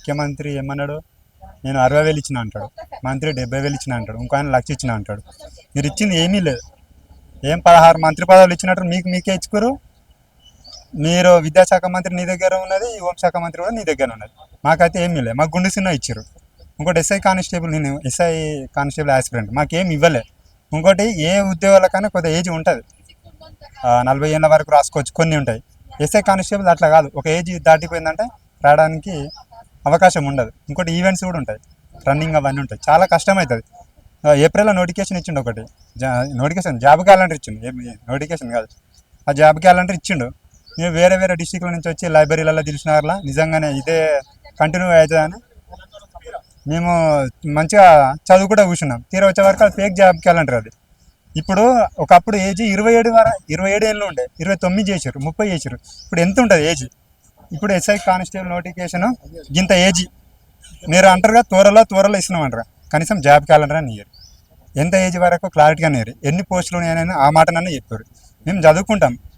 ముఖ్యమంత్రి ఏమన్నాడు, నేను 60,000 ఇచ్చిన అంటాడు, మంత్రి 70,000 ఇచ్చిన అంటాడు, ఇంకో ఆయన 1,00,000 ఇచ్చిన అంటాడు. మీరు ఇచ్చింది ఏమీ లేదు. ఏం 16 మంత్రి పదవులు ఇచ్చినట్టు మీకే ఇచ్చుకోరు. మీరు విద్యాశాఖ మంత్రి నీ దగ్గర ఉన్నది, హోంశాఖ మంత్రి కూడా నీ దగ్గర ఉన్నది. మాకైతే ఏమీ లేదు. మాకు గుండు సినిమా ఇచ్చారు. ఇంకోటి ఎస్ఐ కానిస్టేబుల్, నేను ఎస్ఐ కానిస్టేబుల్ ఆస్పిరెంట్, మాకేం ఇవ్వలే. ఇంకోటి ఏ ఉద్యోగాలకైనా కొద్దిగా ఏజ్ ఉంటుంది, 40 ఏళ్ళ వరకు రాసుకోవచ్చు, కొన్ని ఉంటాయి. ఎస్ఐ కానిస్టేబుల్ అట్లా కాదు, ఒక ఏజ్ దాటిపోయిందంటే రావడానికి అవకాశం ఉండదు. ఇంకోటి ఈవెంట్స్ కూడా ఉంటాయి, రన్నింగ్ అవన్నీ ఉంటాయి, చాలా కష్టమవుతుంది. ఏప్రిల్లో నోటిఫికేషన్ ఇచ్చిండు ఒకటి, నోటిఫికేషన్ జాబ్ క్యాలెండర్ ఇచ్చిండు, నోటిఫికేషన్ కాదు, ఆ జాబ్ క్యాలెండర్ ఇచ్చిండు. మేము వేరే వేరే డిస్టిక్ల నుంచి వచ్చి లైబ్రరీలలో తెలిసినారులా నిజంగానే ఇదే కంటిన్యూ అవుతుందని మేము మంచిగా చదువు కూడా కూర్చున్నాం. తీరా వచ్చే వరకు అది ఫేక్ జాబ్ క్యాలెండర్ అది. ఇప్పుడు ఒకప్పుడు ఏజ్ 27 ఏళ్ళు ఉండే, 29 చేసారు, 30 చేసారు. ఇప్పుడు ఎంత ఉంటుంది ఏజ్? ఇప్పుడు ఎస్ఐ కానిస్టేబుల్ నోటిఫికేషన్ ఇంత ఏజ్ మీరు అంటారుగా, త్వరలో ఇస్తున్నామంటారు, కనీసం జాబ్ క్యాలెండర్ అని ఇయ్యరు. ఎంత ఏజ్ వరకు క్లారిటీగా నేరు ఎన్ని పోస్టులు ఉన్నాయని ఆ మాట నన్ను చెప్పారు. మేము చదువుకుంటాం,